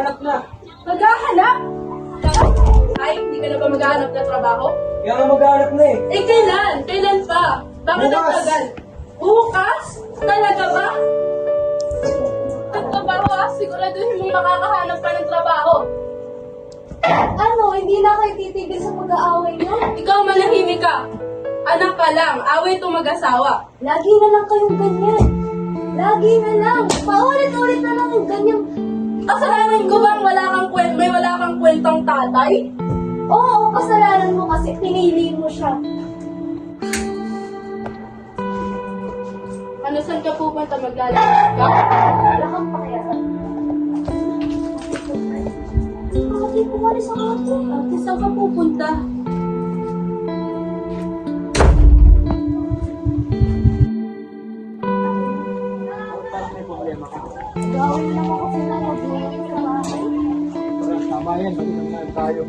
naghahanap na. Maghahanap? Ay, hindi ka na ba maghahanap ng trabaho? Kaya nga maghahanap na eh. Eh, kailan? Kailan pa? Bakit ang Bukas. tagal? Bukas? Talaga ba? Nagtrabaho siguraduhin mong makakahanap ka ng trabaho. Ano, hindi na kayo titigil sa pag-aaway niyo? Ikaw manahimik ka. Anak ka lang, away itong mag-asawa. Lagi na lang kayong ganyan. Lagi na lang. Paulit-ulit na lang yung ganyan. Kasalanan ko bang may wala kang kwentang tatay? Oo, kasalanan mo kasi pinili mo siya. Ano, saan ka pupunta? Maglalakad ka? Wala kang pakialam. Bakit pumalis ako ito? Ate, saan ka pupunta? Parang may problema ka. Gawin lang ako sila nag-iingin sa bahay. Tama yan, balikan na tayo.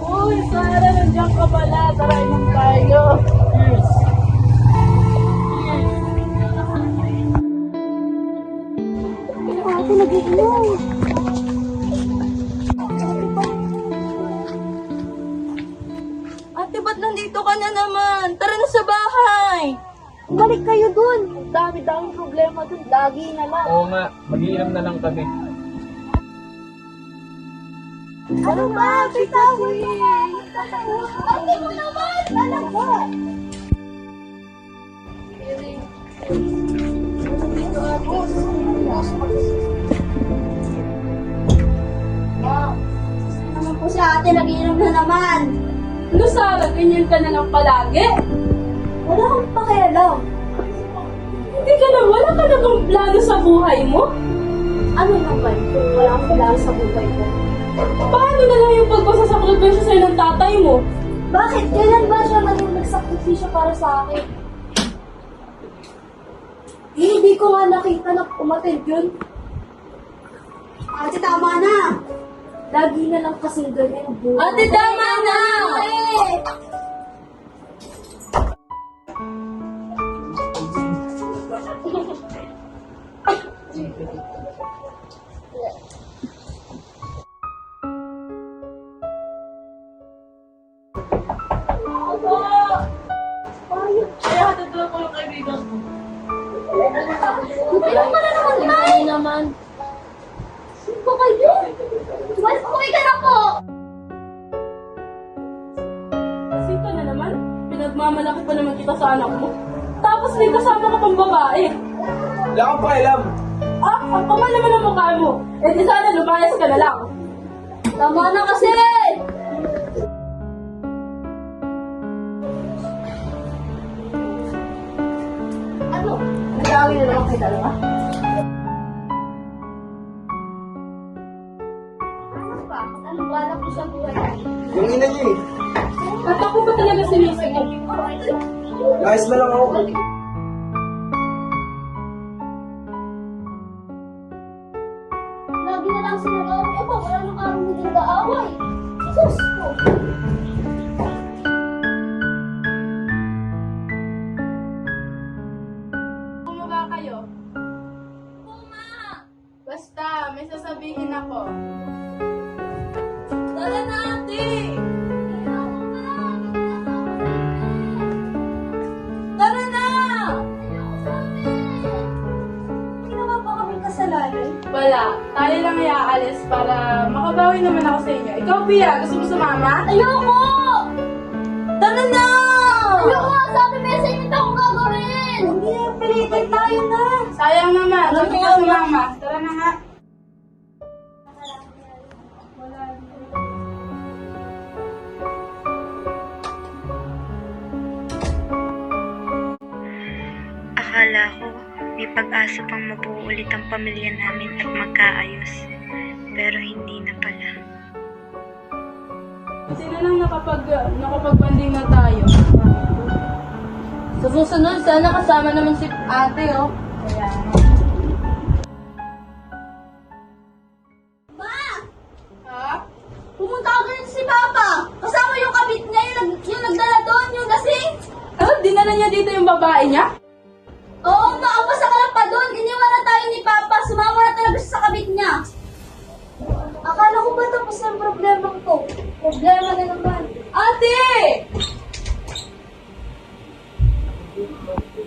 Uy, Sara, nandiyan ka pala. Tara, inom tayo. Cheers! Ate, nag-iinom. Ate, ba't nandito ka na naman? Tara na sa bahay. Balik kayo dun. Ang dami-daming problema dun. Lagi na lang. Oo nga, mag-iinom na lang kami. Ano ba? Bitawin! Ate mo naman! Talaga! Naman po si ate, nag-iinom na naman. Ano, Sara? Ganyan ka na lang palagi? Wala kang pakialam. Wala ka na bang plano sa buhay mo? Ano naman kung wala kang plano sa buhay mo? Paano na lang yung pagpasasakripisyo sa'yo ng tatay mo? Bakit? Kailan ba siya naging nagsakripisyo para sa akin? Hindi ko nga nakita na umatid yun. Ate, tama na! Lagi na lang kasing ganyan ang buhay. Ate, tama na! Kaya hatid ko yung kaibigan ko. Buti lang pala naman tayo naman. Sino ba kayo? Uwi ka na po! Sito na naman? Pinagmamalaki pa naman kita sa anak mo. Tapos may kasama ka pang babae. Wala kang pakialam. Ah, ang kapal naman ang mukha mo. Eh di sana lumayas ka na lang. Tama na kasi! Ano? Nag-aaway na naman kayo dalawa? Ano ba? Anong balak mo sa buhay? Yung ina niya eh. At ako ba talaga sinisingil? Ayos na lang ako. Lagi na lang sila gawin. Eh ba, wala nang karong hindi nag-aaway. Sus ko! Bumaba kayo. Basta, may sasabihin ako. Tara na, ate! Tara na! Hindi naman ba kami kasalanan? Wala. Tayo lang iaalis para makabawi naman ako sa inyo. Ikaw, Pia, gusto mo sumama? Ayoko! Tara na! Ayoko! Sabi mo sa inyo akong gagawin! Hindi na pilitin tayo na! Sayang naman. Sabi ka sumama. Tara na nga. Akala ko may pag-asa pang mabuo ulit ang pamilya namin at magkaayos. Pero hindi na pala. Sino lang nakapagbanding na tayo? Sa susunod, sana kasama naman si ate, oh. Ayan. Ma! Ha? Pumunta ka ganun si Papa! Kasama yung kabit niya, yung nagdala doon, yung lasing! Ano, dinala niya dito yung babae niya? kabit niya. Akala ko ba tapos na ang problema ko? Problema na naman. Ate!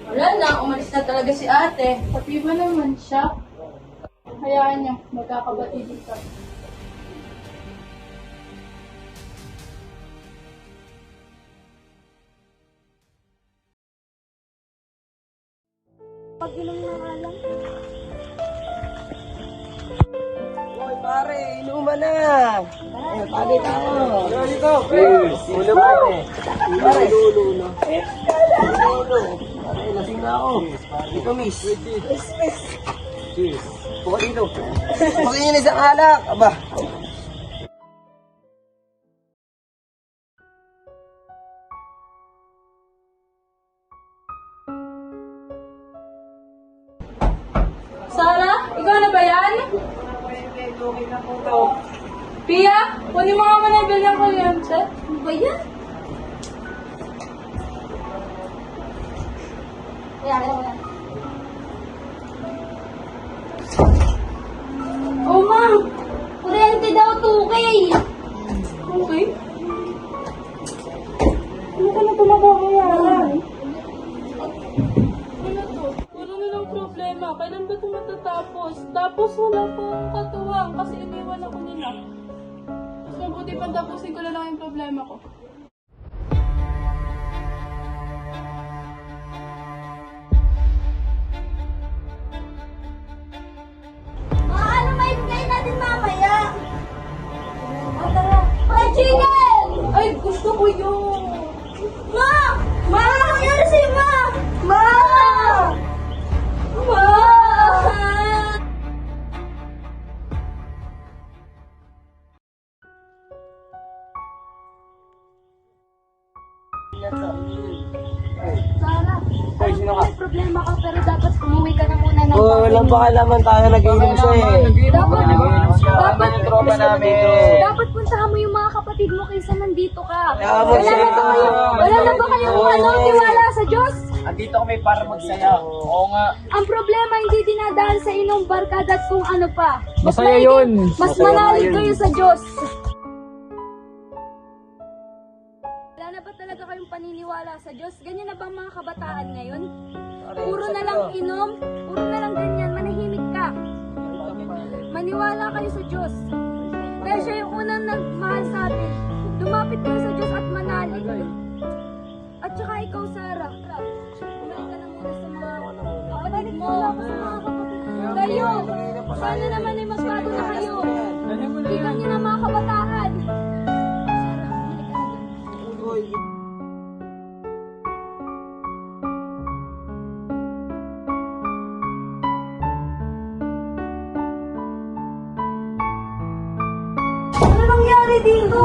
Wala na, umalis na talaga si ate. Pati ba naman siya? Hayaan niyo, magkakabatid ka. Pag-inom na nga lang. Hoy pare, inuman na! Ay, pagay tayo! Dito, pre! Ulo pare! Pare, ulo na. Ulo. Pare, lasing na ako. Dito, miss. Cheers. Buka dito. Bukin yun isang alak. Aba. Sarah, ikaw na ba yan? Okay na po to. Pia, kunin mo nga muna yung bill ng kuryente. Ano ba yan? Ayan, ayan. Oh, ma'am. Kuryente daw, 2K. Okay. Ano ka na tumababayaran? Ano to? Wala na lang problema. Kailan ba ito matatapos? Tapos wala pa akong katuwang kasi iniwan ako nila. Mas mabuti pa tapusin ko na lang yung problema ko. Ano may bigay natin mamaya? Tara. Ay, chicken! Ay, gusto ko yun! Ma! Ma! Ano nangyari sa'yo, Ma? Ma! Ma! Sarah, Hoy, sino ka? may problema ka pero dapat umuwi ka na muna ng Oh, walang pakalaman tayo nag-inom siya eh. Dapat, Dapat yung tropa namin. dapat puntahan mo yung mga kapatid mo kaysa nandito ka. Kaya mo siya ito. Wala na ba kayong tiwala sa Diyos? Andito kami para magsaya. Oo nga. Ang problema hindi dinadaan sa inyong barkada at kung ano pa. Masaya maigi- yun. Mas manalig kayo sa Diyos. Wala na ba talaga kayong paniniwala sa Diyos? Ganyan na bang mga kabataan ngayon? Puro na lang inom, puro na lang ganyan, manahimik ka. Maniwala kayo sa Diyos. Dahil siya yung unang nagmahal sa atin. Lumapit kayo sa Diyos at manalig. At saka ikaw, Sarah. Bumalik ka na muna sa mga kapatid mo. Kayo, sana naman ay magbago na kayo. Tingnan niyo na mga kabataan. Sarah, bumalik ka na dun. Ano nangyari dito?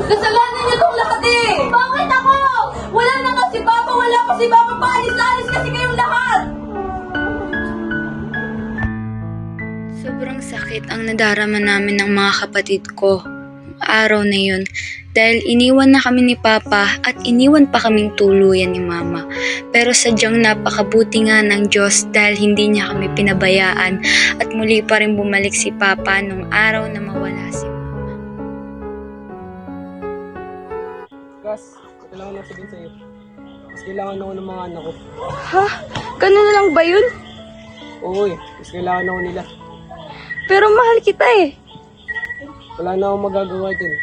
Kasalanan niyo tong lahat eh! Bakit ako? Wala na nga si Papa, wala pa si Papa, paalis-alis kasi kayong lahat! Sobrang sakit ang nadarama namin ng mga kapatid ko araw na yun dahil iniwan na kami ni Papa at iniwan pa kaming tuluyan ni Mama. Pero sadyang napakabuti nga ng Diyos dahil hindi niya kami pinabayaan at muli pa rin bumalik si Papa nung araw na mawala si Mama. Gas, ito lang ang nasabihin sa'yo. Mas kailangan ako ng mga anak ko. Ha? Ganun na lang ba yun? Oo eh, mas kailangan ako nila. Pero mahal kita eh. Wala na akong magagawa dyan.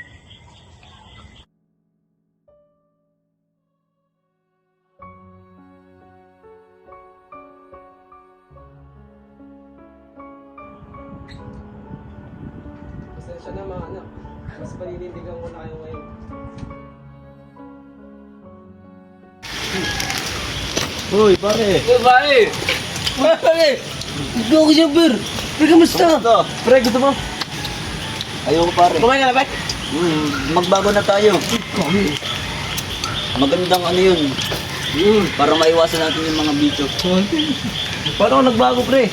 Pasensya na mga anak. Mas paninindigan ko na kayo ngayon. Hoy pare! Hey, pare! Pare! Gusto ko siya, Bir! Bir, kamusta? Pre, gusto mo? Ayoko pare. Kumain ka na, Bek? Magbago na tayo. Magandang ano yun. Para maiwasan natin yung mga bicho. Paano ka nagbago, pre?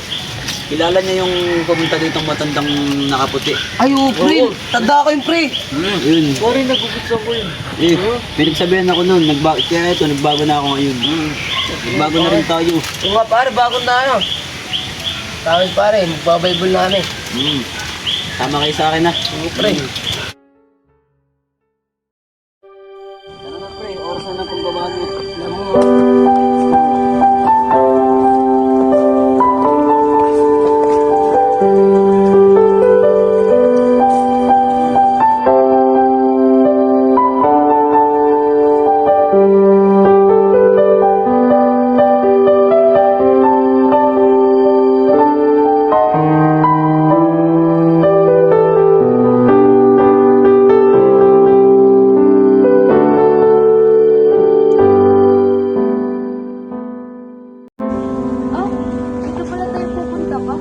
Kilala niya yung pumunta ditong matandang nakaputi. Ay, pre! Tanda ko yung pre! Yun. Pare, nagugutsan ko yun. Eh, pinagsabihan ako noon, kaya ito, nagbago na ako ngayon. Nagbago na rin tayo. Oo nga, pare, bago tayo. Tawag pare, magbabible na kami. Tama kayo sa akin na. Pre. Tara na pre, oras na ng pagbabago. Alam mo, Ah, dito pala tayo pupunta pa.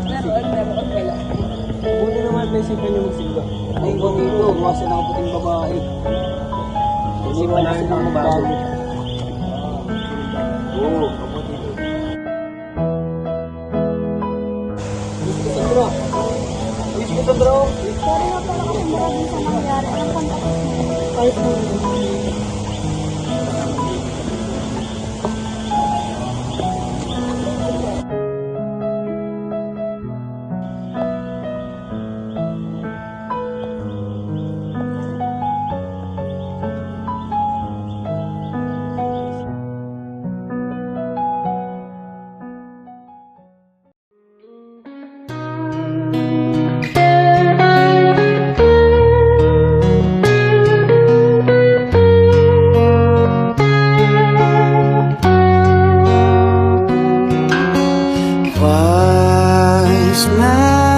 kahit marami tayong pinagdaan, buti naman naisipan niyo magsimba. Ay, huwag dito, kasi nakaputing babae. Isipan na silang magbago. Oo, kaputi dito. Ayos ko bro. Ayos ko bro. Sorry nga pala kung maraming sa nangyari. Ang pantakot mo. Ayos ko. Wise man